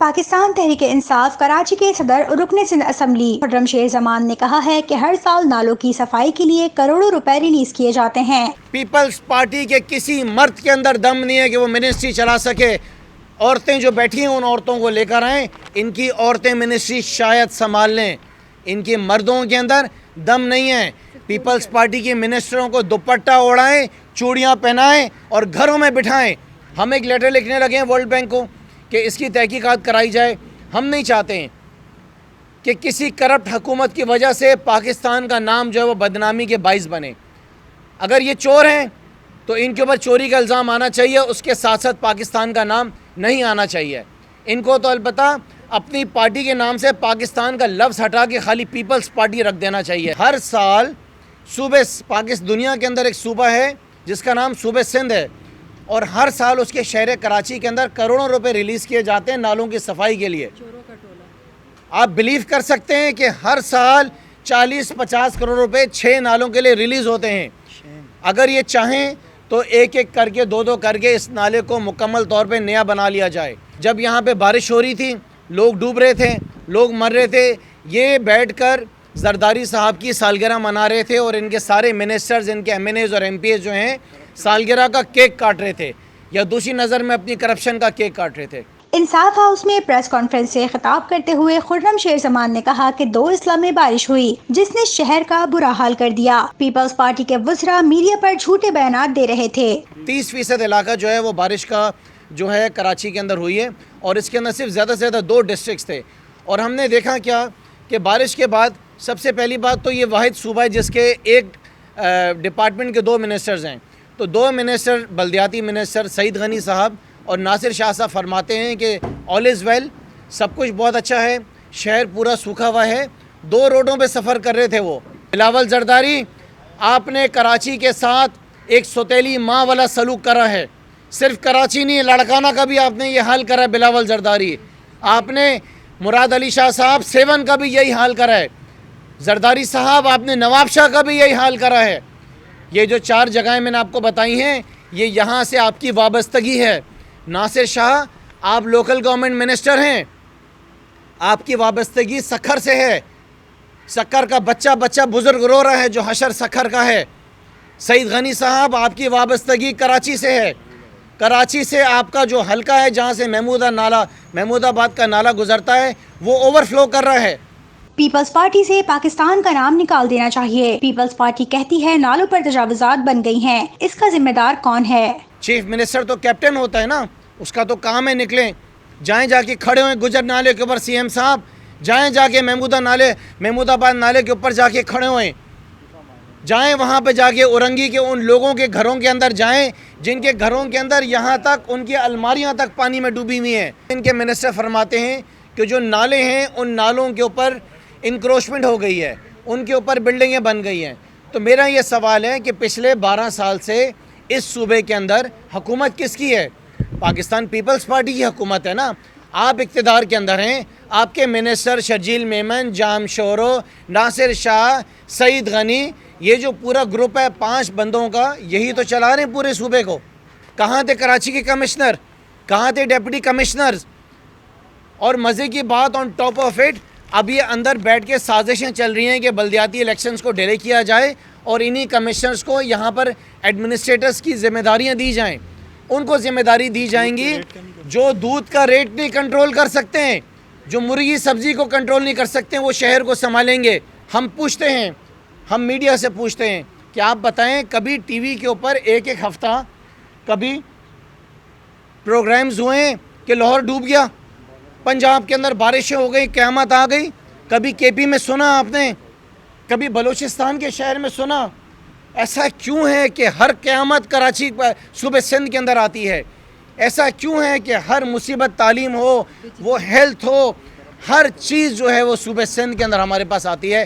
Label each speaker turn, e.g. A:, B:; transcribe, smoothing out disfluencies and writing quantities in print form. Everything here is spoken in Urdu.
A: پاکستان تحریک انصاف کراچی کے صدر رکن سندھ اسمبلی خرم شیر زمان نے کہا ہے کہ ہر سال نالوں کی صفائی کے لیے کروڑوں روپے ریلیز کیے جاتے ہیں۔
B: پیپلز پارٹی کے کسی مرد کے اندر دم نہیں ہے کہ وہ منسٹری چلا سکے۔ عورتیں جو بیٹھی ہیں ان عورتوں کو لے کر آئیں، ان کی عورتیں منسٹری شاید سنبھال لیں، ان کے مردوں کے اندر دم نہیں ہے۔ پیپلز پارٹی کے منسٹروں کو دوپٹہ اوڑھائیں، چوڑیاں پہنائیں اور گھروں میں بٹھائیں۔ ہم ایک لیٹر لکھنے لگے ہیں ورلڈ بینک کو کہ اس کی تحقیقات کرائی جائے۔ ہم نہیں چاہتے ہیں کہ کسی کرپٹ حکومت کی وجہ سے پاکستان کا نام جو ہے وہ بدنامی کے باعث بنے۔ اگر یہ چور ہیں تو ان کے اوپر چوری کا الزام آنا چاہیے، اس کے ساتھ ساتھ پاکستان کا نام نہیں آنا چاہیے۔ ان کو تو البتہ اپنی پارٹی کے نام سے پاکستان کا لفظ ہٹا کے خالی پیپلز پارٹی رکھ دینا چاہیے۔ ہر سال صوبے دنیا کے اندر ایک صوبہ ہے جس کا نام صوبہ سندھ ہے، اور ہر سال اس کے شہر کراچی کے اندر کروڑوں روپے ریلیز کیے جاتے ہیں نالوں کی صفائی کے لیے۔ آپ بلیو کر سکتے ہیں کہ ہر سال 40-50 کروڑ روپے 6 نالوں کے لیے ریلیز ہوتے ہیں۔ اگر یہ چاہیں تو ایک ایک کر کے 2 کر کے اس نالے کو مکمل طور پہ نیا بنا لیا جائے۔ جب یہاں پہ بارش ہو رہی تھی، لوگ ڈوب رہے تھے، لوگ مر رہے تھے، یہ بیٹھ کر زرداری صاحب کی سالگرہ منا رہے تھے، اور ان کے سارے منسٹرز، ان کے ایم این ایز اور ایم پی ایز جو ہیں سالگرہ کا کیک کاٹ رہے تھے، یا دوسری نظر میں اپنی کرپشن کا کیک کاٹ رہے تھے۔
A: انصاف ہاؤس میں پریس کانفرنس سے خطاب کرتے ہوئے خرم شیر زمان نے کہا کہ 2 اضلاع میں بارش ہوئی جس نے شہر کا برا حال کر دیا۔ پیپلز پارٹی کے وزراء میڈیا پر جھوٹے بیانات دے رہے تھے۔
B: 30% علاقہ جو ہے وہ بارش کا جو ہے کراچی کے اندر ہوئی ہے، اور اس کے اندر صرف زیادہ سے زیادہ 2 ڈسٹرکٹس تھے۔ اور ہم نے دیکھا کیا کہ بارش کے بعد سب سے پہلی بات تو یہ واحد صوبہ ہے جس کے ایک ڈپارٹمنٹ کے 2 منسٹرز ہیں، تو 2 منسٹر بلدیاتی منسٹر سعید غنی صاحب اور ناصر شاہ صاحب فرماتے ہیں کہ آل از ویل، سب کچھ بہت اچھا ہے، شہر پورا سوکھا ہوا ہے۔ 2 روڈوں پہ سفر کر رہے تھے وہ۔ بلاول زرداری، آپ نے کراچی کے ساتھ ایک سوتیلی ماں والا سلوک کرا ہے۔ صرف کراچی نہیں، لڑکانہ کا بھی آپ نے یہ حال کرا ہے۔ بلاول زرداری، آپ نے مراد علی شاہ صاحب 7 کا بھی یہی حال کرا ہے۔ زرداری صاحب، آپ نے نواب شاہ کا بھی یہی حال کرا ہے۔ یہ جو 4 جگہیں میں نے آپ کو بتائی ہیں، یہ یہاں سے آپ کی وابستگی ہے۔ ناصر شاہ، آپ لوکل گورنمنٹ منسٹر ہیں، آپ کی وابستگی سکھر سے ہے۔ سکھر کا بچہ بزرگ رو رہا ہے جو حشر سکھر کا ہے۔ سعید غنی صاحب، آپ کی وابستگی کراچی سے ہے۔ کراچی سے آپ کا جو حلقہ ہے جہاں سے محمود آباد کا نالہ گزرتا ہے، وہ اوور فلو کر رہا ہے۔
A: پیپلز پارٹی سے پاکستان کا نام نکال دینا چاہیے۔ پیپلز پارٹی کہتی ہے نالوں پر تجاوزات بن گئی ہیں، اس کا ذمہ دار کون ہے؟
B: چیف منسٹر تو کیپٹن ہوتا ہے نا، اس کا تو کام ہے نکلیں، جائیں جا کے کھڑے ہوئیں گجر نالے کے اوپر۔ سی ایم صاحب جائیں جا کے محمود آباد نالے کے اوپر جا کے کھڑے ہوئیں، جائیں وہاں پہ جا کے اورنگی کے ان لوگوں کے گھروں کے اندر جائیں جن کے گھروں کے اندر یہاں تک ان کی الماریاں تک پانی میں ڈوبی ہوئی ہیں۔ ان کے منسٹر فرماتے ہیں کہ جو نالے ہیں ان نالوں کے اوپر انکروچمنٹ ہو گئی ہے، ان کے اوپر بلڈنگیں بن گئی ہیں۔ تو میرا یہ سوال ہے کہ پچھلے 12 سال سے اس صوبے کے اندر حکومت کس کی ہے؟ پاکستان پیپلز پارٹی کی حکومت ہے نا۔ آپ اقتدار کے اندر ہیں، آپ کے منسٹر شرجیل میمن، جام شورو، ناصر شاہ، سعید غنی، یہ جو پورا گروپ ہے 5 بندوں کا، یہی تو چلا رہے ہیں پورے صوبے کو۔ کہاں تھے کراچی کے کمشنر؟ کہاں تھے ڈیپٹی کمشنرز؟ اور مزے کی بات آن ٹاپ آف اٹ، اب یہ اندر بیٹھ کے سازشیں چل رہی ہیں کہ بلدیاتی الیکشنز کو ڈیلے کیا جائے اور انہی کمشنرز کو یہاں پر ایڈمنسٹریٹرز کی ذمہ داریاں دی جائیں۔ ان کو ذمہ داری دی جائیں گی جو دودھ کا ریٹ نہیں کنٹرول کر سکتے ہیں، جو مرغی سبزی کو کنٹرول نہیں کر سکتے ہیں، وہ شہر کو سنبھالیں گے۔ ہم پوچھتے ہیں، ہم میڈیا سے پوچھتے ہیں کہ آپ بتائیں کبھی ٹی وی کے اوپر ایک ہفتہ کبھی پروگرامز ہوئے ہیں کہ لاہور ڈوب گیا، پنجاب کے اندر بارشیں ہو گئی، قیامت آ گئی؟ کبھی کے پی میں سنا آپ نے؟ کبھی بلوچستان کے شہر میں سنا؟ ایسا کیوں ہے کہ ہر قیامت کراچی صوبہ سندھ کے اندر آتی ہے؟ ایسا کیوں ہے کہ ہر مصیبت، تعلیم ہو، وہ ہیلتھ ہو، ہر چیز جو ہے وہ صوبہ سندھ کے اندر ہمارے پاس آتی ہے؟